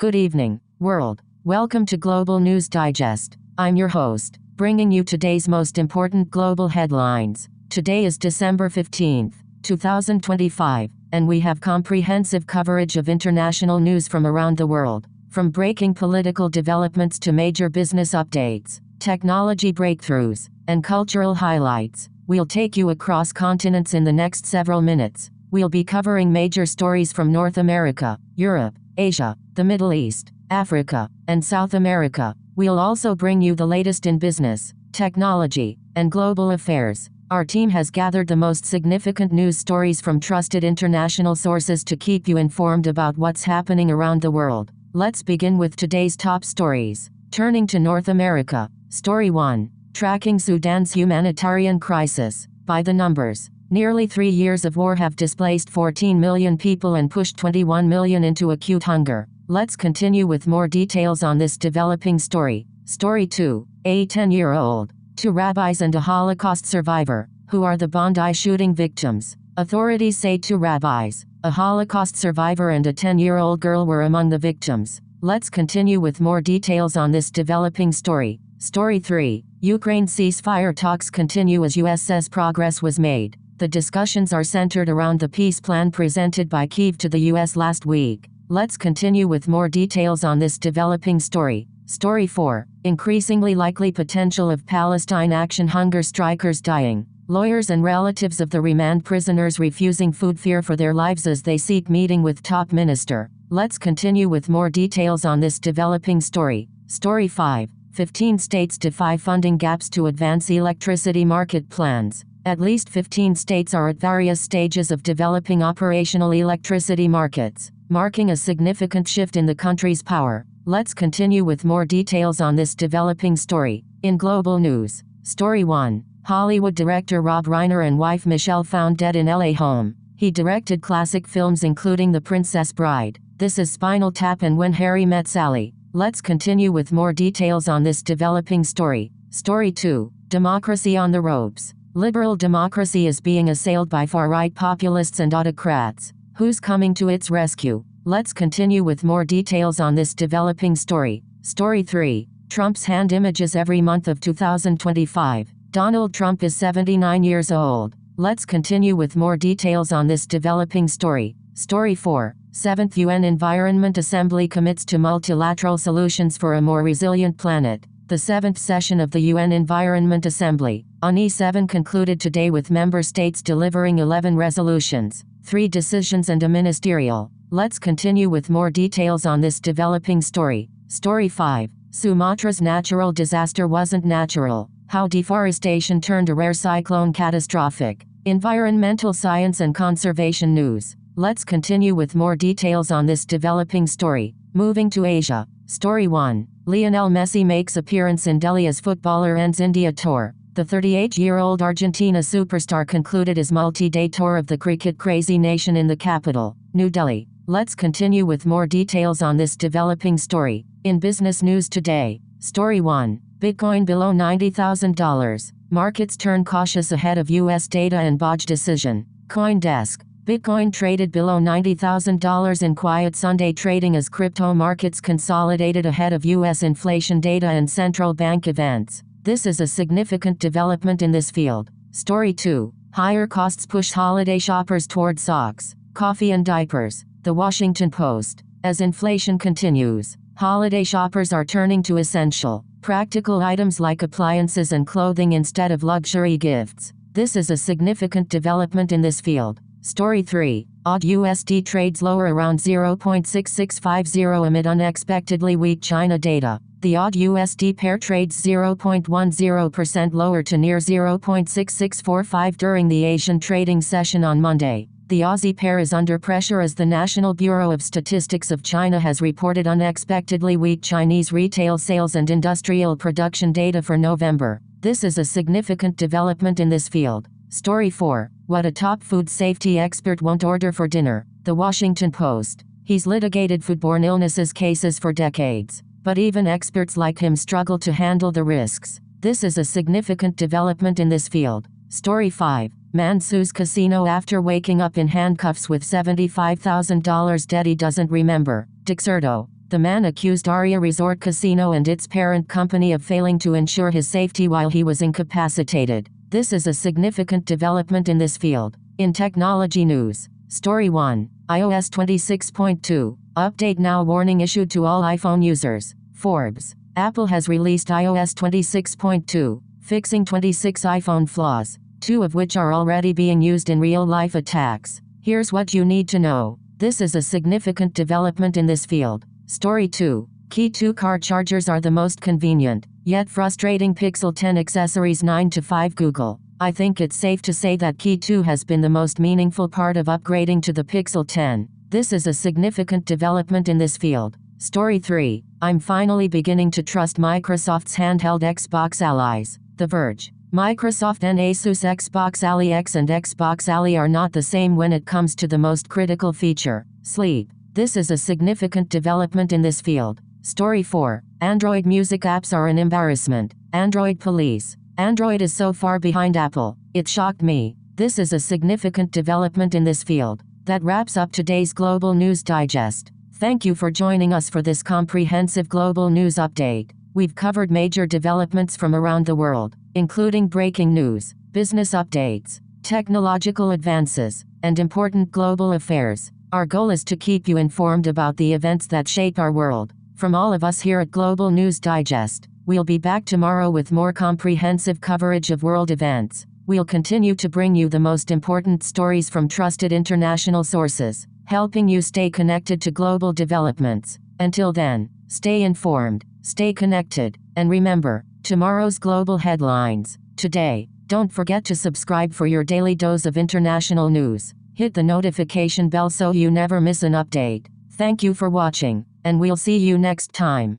Good evening, world. Welcome to Global News Digest. I'm your host, bringing you today's most important global headlines. Today is December 15th, 2025, and we have comprehensive coverage of international news from around the world. From breaking political developments to major business updates, technology breakthroughs, and cultural highlights, we'll take you across continents in the next several minutes. We'll be covering major stories from North America, Europe, Asia, the Middle East, Africa, and South America. We'll also bring you the latest in business, technology, and global affairs. Our team has gathered the most significant news stories from trusted international sources to keep you informed about what's happening around the world. Let's begin with today's top stories. Turning to North America, Story 1. Tracking Sudan's humanitarian crisis. By the numbers, nearly 3 years of war have displaced 14 million people and pushed 21 million into acute hunger. Let's continue with more details on this developing story. Story 2. A 10-year-old, 2 rabbis and a Holocaust survivor. Who are the Bondi shooting victims? Authorities say 2 rabbis, a Holocaust survivor and a 10-year-old girl were among the victims. Let's continue with more details on this developing story. Story 3. Ukraine ceasefire talks continue as US says progress was made. The discussions are centered around the peace plan presented by Kyiv to the US last week. Let's continue with more details on this developing story. Story 4. Increasingly likely potential of Palestine action hunger strikers dying. Lawyers and relatives of the remand prisoners refusing food fear for their lives as they seek meeting with top minister. Let's continue with more details on this developing story. Story 5. 15 states defy funding gaps to advance electricity market plans. At least 15 states are at various stages of developing operational electricity markets, marking a significant shift in the country's power. Let's continue with more details on this developing story. In global news, Story 1. Hollywood director Rob Reiner and wife Michelle found dead in LA home. He directed classic films including The Princess Bride, This Is Spinal Tap and When Harry Met Sally. Let's continue with more details on this developing story. Story 2. Democracy on the ropes. Liberal democracy is being assailed by far-right populists and autocrats. Who's coming to its rescue? Let's continue with more details on this developing story. Story 3. Trump's hand images every month of 2025. Donald Trump is 79 years old. Let's continue with more details on this developing story. Story 4. 7th UN Environment Assembly commits to multilateral solutions for a more resilient planet. The 7th session of the UN Environment Assembly, UNE7, concluded today with member states delivering 11 resolutions, 3 decisions and a ministerial. Let's continue with more details on this developing story. Story 5. Sumatra's natural disaster wasn't natural. How deforestation turned a rare cyclone catastrophic. Environmental science and conservation news. Let's continue with more details on this developing story. Moving to Asia. Story 1. Lionel Messi makes appearance in Delhi as footballer ends India tour. The 38-year-old Argentina superstar concluded his multi-day tour of the cricket-crazy nation in the capital, New Delhi. Let's continue with more details on this developing story. In business news today, Story 1. Bitcoin below $90,000. Markets turn cautious ahead of US data and BOJ decision. CoinDesk. Bitcoin traded below $90,000 in quiet Sunday trading as crypto markets consolidated ahead of US inflation data and central bank events. This is a significant development in this field. Story 2. Higher costs push holiday shoppers toward socks, coffee and diapers. The Washington Post. As inflation continues, holiday shoppers are turning to essential, practical items like appliances and clothing instead of luxury gifts. This is a significant development in this field. Story 3. AUD USD trades lower around 0.6650 amid unexpectedly weak China data. The AUD USD pair trades 0.10% lower to near 0.6645 during the Asian trading session on Monday. The Aussie pair is under pressure as the National Bureau of Statistics of China has reported unexpectedly weak Chinese retail sales and industrial production data for November. This is a significant development in this field. Story 4. What a top food safety expert won't order for dinner. The Washington Post. He's litigated foodborne illnesses cases for decades, but even experts like him struggle to handle the risks. This is a significant development in this field. Story 5. Man sues casino after waking up in handcuffs with $75,000 debt he doesn't remember. Dexerto. The man accused Aria Resort Casino and its parent company of failing to ensure his safety while he was incapacitated. This is a significant development in this field. In technology news, Story 1, iOS 26.2, update now warning issued to all iPhone users. Forbes, Apple has released iOS 26.2, fixing 26 iPhone flaws, 2 of which are already being used in real-life attacks. Here's what you need to know. This is a significant development in this field. Story 2. Key 2 car chargers are the most convenient, yet frustrating Pixel 10 accessories 9 to 5 Google. I think it's safe to say that Key 2 has been the most meaningful part of upgrading to the Pixel 10. This is a significant development in this field. Story 3. I'm finally beginning to trust Microsoft's handheld Xbox allies. The Verge. Microsoft and Asus Xbox Ally X and Xbox Ally are not the same when it comes to the most critical feature, sleep. This is a significant development in this field. Story 4. Android music apps are an embarrassment. Android police. Android is so far behind Apple. It shocked me. This is a significant development in this field. That wraps up today's Global News Digest. Thank you for joining us for this comprehensive global news update. We've covered major developments from around the world, including breaking news, business updates, technological advances, and important global affairs. Our goal is to keep you informed about the events that shape our world. From all of us here at Global News Digest, we'll be back tomorrow with more comprehensive coverage of world events. We'll continue to bring you the most important stories from trusted international sources, helping you stay connected to global developments. Until then, stay informed, stay connected, and remember, tomorrow's global headlines. Today, don't forget to subscribe for your daily dose of international news. Hit the notification bell so you never miss an update. Thank you for watching, and we'll see you next time.